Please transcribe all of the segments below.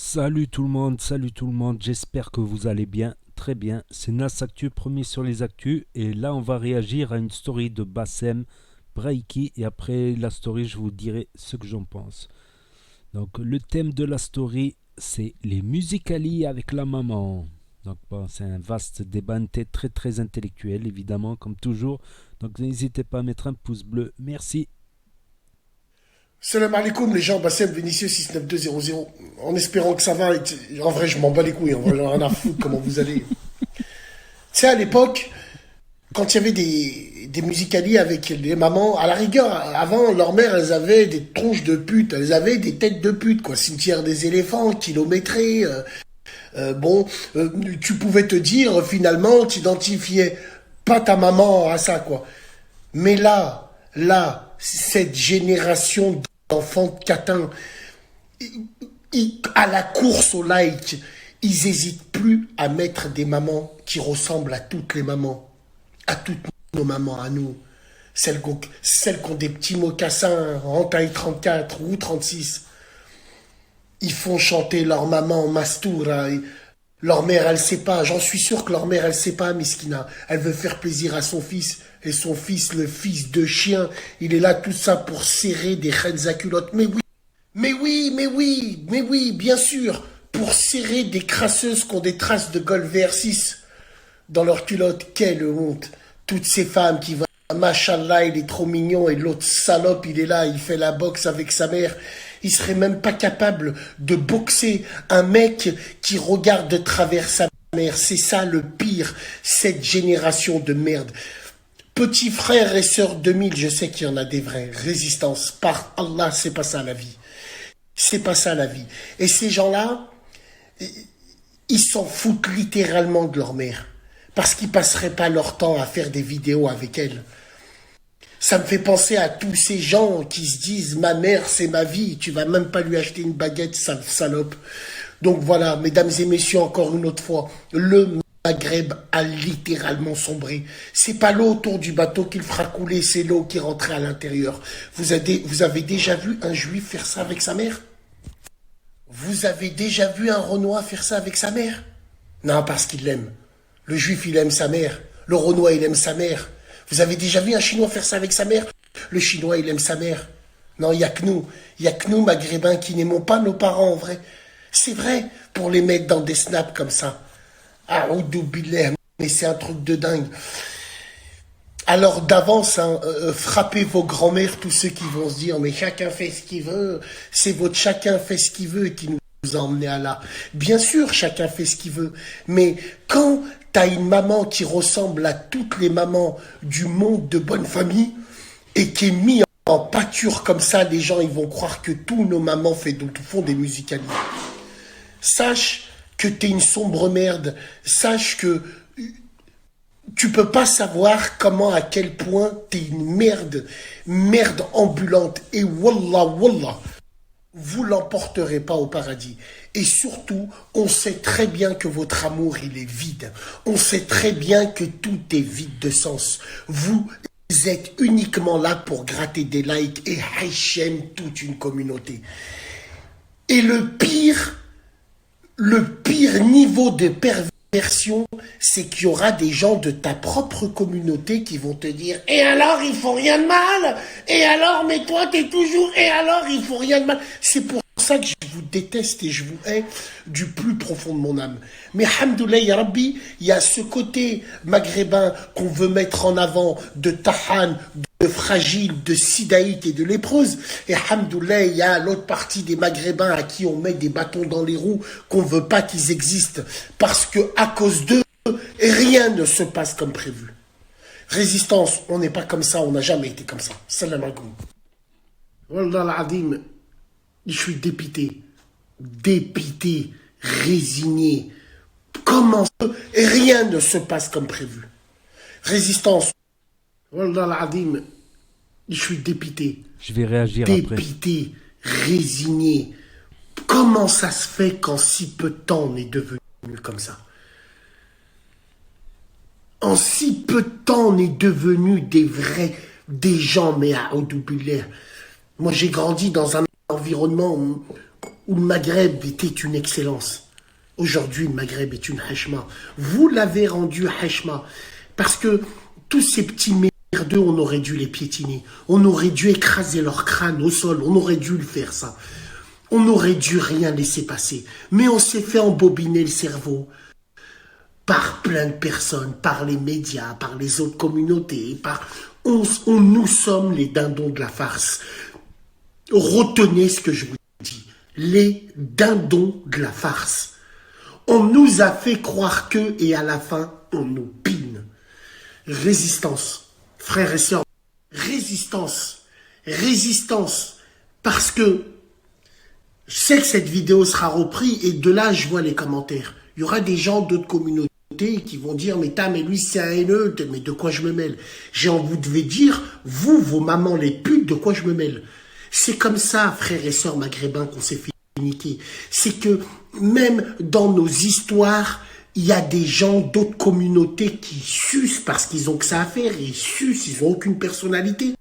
salut tout le monde, j'espère que vous allez bien, très bien. C'est Nas Actu, premier sur les actus, et là on va réagir à une story de Bassem Braiki, et après la story je vous dirai ce que j'en pense. Donc le thème de la story c'est les musicali avec la maman. Donc bon, c'est un vaste débat très très intellectuel évidemment comme toujours. Donc n'hésitez pas à mettre un pouce bleu, merci. Salam alaikum les gens, Bassem Vénitieux 69200. En espérant que ça va. En vrai, je m'en bats les couilles. En vrai, j'en ai rien à foutre comment vous allez. Tu sais, à l'époque, quand il y avait des musicali avec les mamans, à la rigueur, avant, leurs mères, elles avaient des tronches de pute. Elles avaient des têtes de pute, quoi. Cimetière des éléphants, kilométrés. Bon, tu pouvais te dire, finalement, tu identifiais pas ta maman à ça, quoi. Mais là, cette génération d'enfants de catins, à la course au like, ils hésitent plus à mettre des mamans qui ressemblent à toutes les mamans, à toutes nos mamans, à nous. Celles qui ont des petits mocassins en taille 34 ou 36. Ils font chanter leur maman en mastoura. Leur mère, elle sait pas. J'en suis sûr que leur mère, elle sait pas, Miskina. Elle veut faire plaisir à son fils. Et son fils, le fils de chien, il est là tout ça pour serrer des reines à culottes. Mais oui, bien sûr. Pour serrer des crasseuses qui ont des traces de Golf VR6 dans leurs culottes. Quelle honte. Toutes ces femmes qui vont, machallah, il est trop mignon. Et l'autre salope, il est là, il fait la boxe avec sa mère. Il serait même pas capable de boxer un mec qui regarde de travers sa mère. C'est ça le pire, cette génération de merde. Petits frères et sœurs 2000, je sais qu'il y en a des vrais. Résistance, par Allah, c'est pas ça la vie. C'est pas ça la vie. Et ces gens-là, ils s'en foutent littéralement de leur mère. Parce qu'ils passeraient pas leur temps à faire des vidéos avec elle. Ça me fait penser à tous ces gens qui se disent ma mère c'est ma vie, tu vas même pas lui acheter une baguette, salope. Donc voilà, mesdames et messieurs, encore une autre fois, le Maghreb a littéralement sombré. C'est pas l'eau autour du bateau qui le fera couler, c'est l'eau qui rentrait à l'intérieur. Vous avez déjà vu un juif faire ça avec sa mère? Vous avez déjà vu un Renoir faire ça avec sa mère? Non, parce qu'il l'aime. Le juif, il aime sa mère. Le Renoir, il aime sa mère. Vous avez déjà vu un Chinois faire ça avec sa mère? Le Chinois, il aime sa mère. Non, il n'y a que nous. Il n'y a que nous, Maghrébins, qui n'aimons pas nos parents, en vrai. C'est vrai, pour les mettre dans des snaps comme ça. Ah, Oudou Billah, mais c'est un truc de dingue. Alors d'avance, hein, frappez vos grands-mères, tous ceux qui vont se dire, mais chacun fait ce qu'il veut. C'est votre chacun fait ce qu'il veut qui nous a emmenés à là. Bien sûr, chacun fait ce qu'il veut. Mais quand t'as une maman qui ressemble à toutes les mamans du monde de bonne famille et qui est mise en pâture comme ça, les gens ils vont croire que tous nos mamans font des musicaliers. Sache que t'es une sombre merde. Sache que tu peux pas savoir comment, à quel point t'es une merde ambulante. Et wallah, vous l'emporterez pas au paradis. Et surtout, on sait très bien que votre amour, il est vide. On sait très bien que tout est vide de sens. Vous êtes uniquement là pour gratter des likes et Hachem toute une communauté. Et le pire niveau de perversion, c'est qu'il y aura des gens de ta propre communauté qui vont te dire « Et alors, il faut rien de mal ! Et alors, mais toi, t'es toujours... Et alors, il faut rien de mal !» C'est pour ça que je vous déteste et je vous hais du plus profond de mon âme. Mais hamdoulilah ya Rabbi, il y a ce côté maghrébin qu'on veut mettre en avant de Tahan, de fragile, de sidaïte et de lépreuse. Et hamdoulilah, il y a l'autre partie des maghrébins à qui on met des bâtons dans les roues qu'on veut pas qu'ils existent. Parce que à cause d'eux, rien ne se passe comme prévu. Résistance, on n'est pas comme ça, on n'a jamais été comme ça. Salam alaikum. Wallah al-Adim. Je suis dépité, résigné. Comment ça? Et rien ne se passe comme prévu. Résistance. Wallah al-Adim, je suis Je vais réagir après. dépité, résigné. Comment ça se fait qu'en si peu de temps on est devenu comme ça? En si peu de temps on est devenu des gens, mais à Oudoubillah. Moi j'ai grandi dans un environnement où le Maghreb était une excellence. Aujourd'hui, le Maghreb est une hachma. Vous l'avez rendu hachma. Parce que tous ces petits merdeux, on aurait dû les piétiner. On aurait dû écraser leur crâne au sol. On aurait dû le faire, ça. On aurait dû rien laisser passer. Mais on s'est fait embobiner le cerveau par plein de personnes, par les médias, par les autres communautés, nous sommes les dindons de la farce. Retenez ce que je vous dis. Les dindons de la farce. On nous a fait croire que, et à la fin, on nous pine. Résistance, frères et sœurs, résistance, résistance, parce que je sais que cette vidéo sera reprise et de là, je vois les commentaires. Il y aura des gens d'autres communautés qui vont dire, mais lui, c'est un haineux, mais de quoi je me mêle? J'ai envie de vous dire, vous, vos mamans, les putes, de quoi je me mêle? C'est comme ça, frères et sœurs maghrébins, qu'on s'est fait niquer. C'est que même dans nos histoires, il y a des gens d'autres communautés qui sucent parce qu'ils ont que ça à faire, ils sucent, ils n'ont aucune personnalité.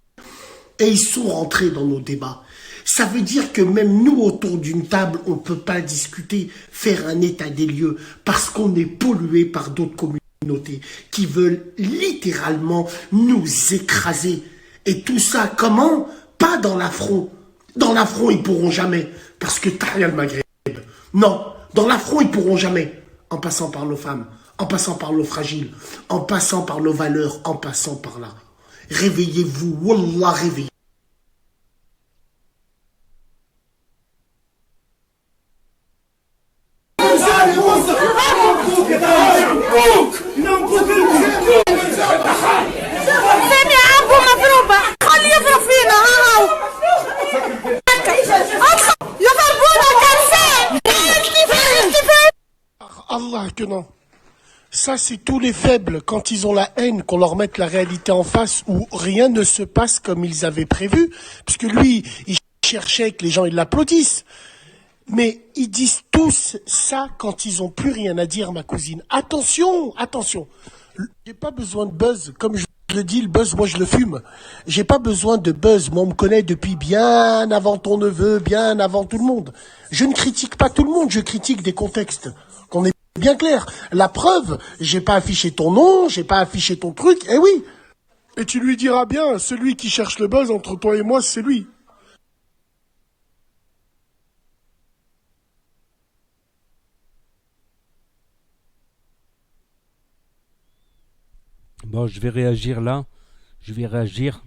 Et ils sont rentrés dans nos débats. Ça veut dire que même nous, autour d'une table, on ne peut pas discuter, faire un état des lieux, parce qu'on est pollué par d'autres communautés qui veulent littéralement nous écraser. Et tout ça, comment? Pas dans l'affront. Dans l'affront, ils pourront jamais, parce que t'as rien le Maghreb. Non, dans l'affront, ils pourront jamais, en passant par nos femmes, en passant par nos fragiles, en passant par nos valeurs, en passant par là. Réveillez-vous, Wallah, réveillez-vous. Allah que non. Ça, c'est tous les faibles, quand ils ont la haine, qu'on leur mette la réalité en face, où rien ne se passe comme ils avaient prévu. Parce que lui, il cherchait que les gens, ils l'applaudissent. Mais ils disent tous ça quand ils ont plus rien à dire, ma cousine. Attention, attention. J'ai pas besoin de buzz. Comme je le dis, le buzz, moi, je le fume. J'ai pas besoin de buzz. Moi, on me connaît depuis bien avant ton neveu, bien avant tout le monde. Je ne critique pas tout le monde, je critique des contextes. Qu'on est bien clair. La preuve, j'ai pas affiché ton nom, j'ai pas affiché ton truc, eh oui. Et tu lui diras bien, celui qui cherche le buzz entre toi et moi, c'est lui. Bon, je vais réagir là. Je vais réagir.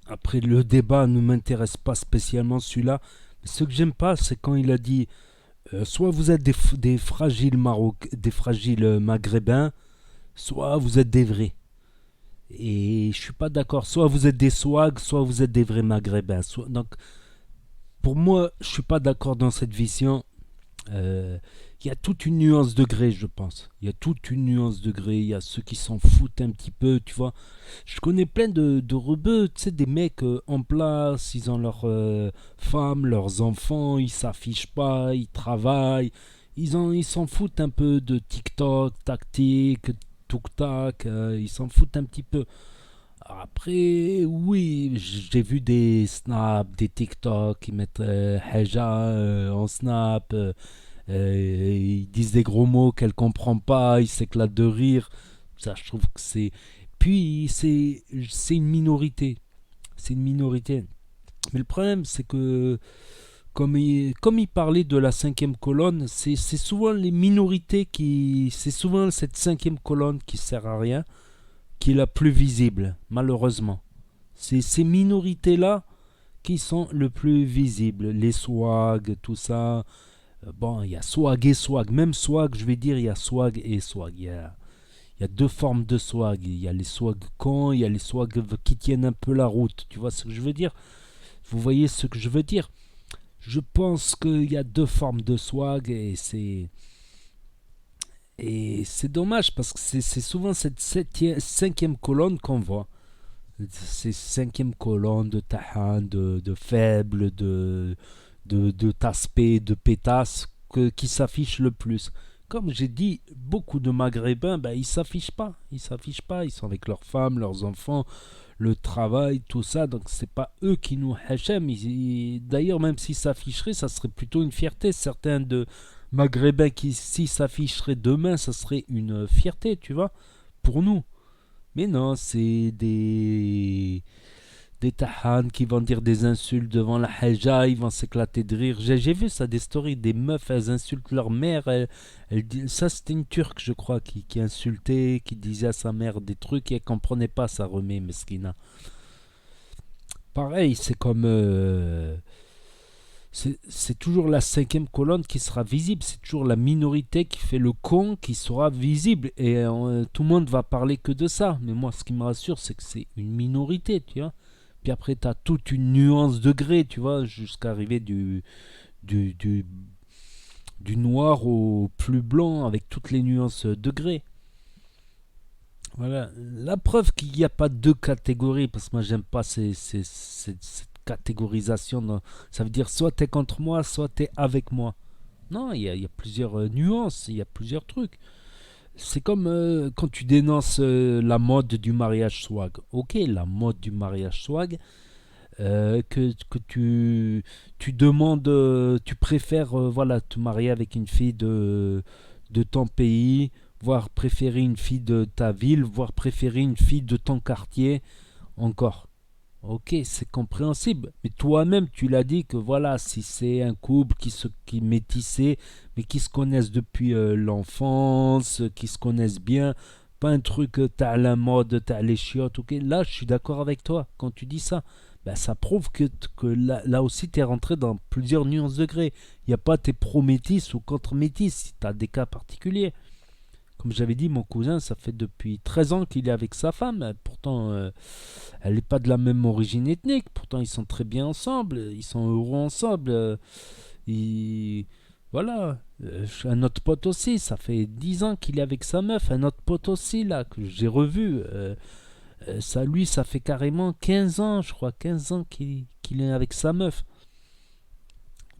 Après, le débat ne m'intéresse pas spécialement celui-là. Ce que j'aime pas, c'est quand il a dit soit vous êtes des fragiles des fragiles maghrébins, soit vous êtes des vrais. Et je suis pas d'accord. Soit vous êtes des swags, soit vous êtes des vrais maghrébins. Donc, pour moi, je suis pas d'accord dans cette vision. Il y a toute une nuance de gré, je pense. Il y a toute une nuance de gré. Il y a ceux qui s'en foutent un petit peu, tu vois. Je connais plein de rebeux, tu sais, des mecs en place, ils ont leurs femmes, leurs enfants, ils s'affichent pas, ils travaillent. Ils s'en foutent un peu de TikTok, tactique, tuk-tac, ils s'en foutent un petit peu. Après, oui, j'ai vu des snaps, des TikTok, ils mettent Haja en snap, ils disent des gros mots qu'elle comprend pas, ils s'éclatent de rire. Ça, je trouve que c'est. Puis, c'est une minorité. C'est une minorité. Mais le problème, c'est que, comme il parlait de la cinquième colonne, c'est souvent les minorités qui. C'est souvent cette cinquième colonne qui sert à rien, qui est la plus visible, malheureusement. C'est ces minorités-là qui sont le plus visibles. Les swags, tout ça. Bon, il y a swag et swag. Même swag, je vais dire, il y a swag et swag. Il y a deux formes de swag. Il y a les swags cons, il y a les swags qui tiennent un peu la route. Tu vois ce que je veux dire? Vous voyez ce que je veux dire? Je pense qu'il y a deux formes de swag et c'est dommage parce que c'est souvent cette cinquième colonne qu'on voit. Ces cinquième colonne de tahan, de faible, de taspé, de pétasse qui s'affichent le plus. Comme j'ai dit, beaucoup de Maghrébins, ben, ils s'affichent pas. Ils s'affichent pas. Ils sont avec leurs femmes, leurs enfants, le travail, tout ça. Donc c'est pas eux qui nous hachem. D'ailleurs, même s'ils s'afficheraient, ça serait plutôt une fierté. Certains de Maghrébins qui s'ils s'afficheraient demain, ça serait une fierté, tu vois, pour nous. Mais non, c'est des tahans qui vont dire des insultes devant la haja, ils vont s'éclater de rire. J'ai vu ça, des stories, des meufs, elles insultent leur mère. Ça, c'était une turque, je crois, qui insultait, qui disait à sa mère des trucs et elle comprenait pas, ça remet, mesquina. Pareil, c'est comme. C'est toujours la cinquième colonne qui sera visible, c'est toujours la minorité qui fait le con qui sera visible. Et tout le monde va parler que de ça. Mais moi, ce qui me rassure, c'est que c'est une minorité, tu vois. Puis après, tu as toute une nuance de gré, tu vois, jusqu'à arriver du, du, du noir au plus blanc avec toutes les nuances de gré. Voilà. La preuve qu'il n'y a pas deux catégories, parce que moi, j'aime pas cette catégorisation. Ça veut dire soit tu es contre moi, soit tu es avec moi. Non, il y a plusieurs nuances, il y a plusieurs trucs. C'est comme quand tu dénonces la mode du mariage swag. Ok, la mode du mariage swag, que tu demandes, tu préfères voilà, te marier avec une fille de ton pays, voire préférer une fille de ta ville, voire préférer une fille de ton quartier encore. Ok, c'est compréhensible. Mais toi-même, tu l'as dit que voilà, si c'est un couple qui métissé, mais qui se connaissent depuis l'enfance, qui se connaissent bien, pas un truc, t'as la mode, t'as les chiottes, ok. Là, je suis d'accord avec toi quand tu dis ça. Ben, ça prouve que là aussi, tu es rentré dans plusieurs nuances de degrés. Il n'y a pas t'es pro-métis ou contre-métis, si tu as des cas particuliers. Comme j'avais dit, mon cousin, ça fait depuis 13 ans qu'il est avec sa femme. Pourtant, elle n'est pas de la même origine ethnique. Pourtant, ils sont très bien ensemble. Ils sont heureux ensemble. Voilà. Un autre pote aussi, ça fait 10 ans qu'il est avec sa meuf. Un autre pote aussi, là, que j'ai revu. Ça, lui, ça fait carrément 15 ans, je crois. 15 ans qu'il est avec sa meuf.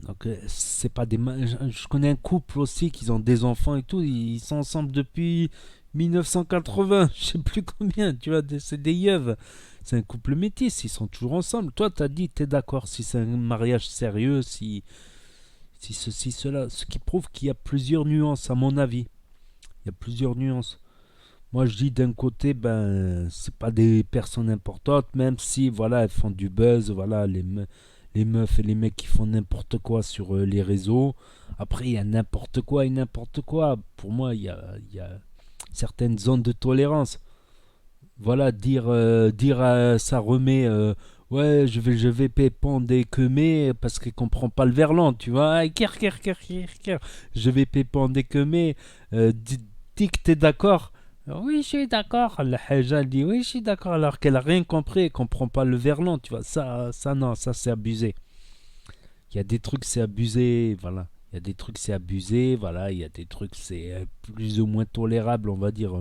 Donc c'est pas des je connais un couple aussi qui ont des enfants et tout, ils sont ensemble depuis 1980, je sais plus combien, tu vois, c'est des yeuves. C'est un couple métis, ils sont toujours ensemble. Toi t'as dit t'es d'accord si c'est un mariage sérieux, si ceci cela, ce qui prouve qu'il y a plusieurs nuances à mon avis. Il y a plusieurs nuances. Moi je dis d'un côté ben c'est pas des personnes importantes même si voilà elles font du buzz, voilà les meufs et les mecs qui font n'importe quoi sur les réseaux. Après, il y a n'importe quoi et n'importe quoi. Pour moi, il y a certaines zones de tolérance. Voilà, dire ça remet, ouais, je vais péponder que mais parce qu'il comprend pas le verlan, tu vois. Ah, je vais péponder que mais, dis que t'es d'accord. Oui, je suis d'accord. La Haja dit oui, je suis d'accord, alors qu'elle a rien compris, elle comprend pas le verlan, tu vois. Ça non, ça c'est abusé. Il y a des trucs c'est abusé, voilà. Il y a des trucs c'est abusé, voilà. Il y a des trucs c'est plus ou moins tolérable, on va dire,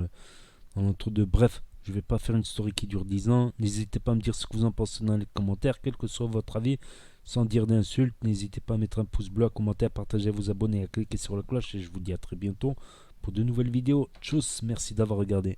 dans l'entre deux. Bref, je vais pas faire une story qui dure 10 ans. N'hésitez pas à me dire ce que vous en pensez dans les commentaires, quel que soit votre avis, sans dire d'insultes. N'hésitez pas à mettre un pouce bleu, à commenter, à partager, à vous abonner, à cliquer sur la cloche. Et je vous dis à très bientôt pour de nouvelles vidéos. Tchuss, merci d'avoir regardé.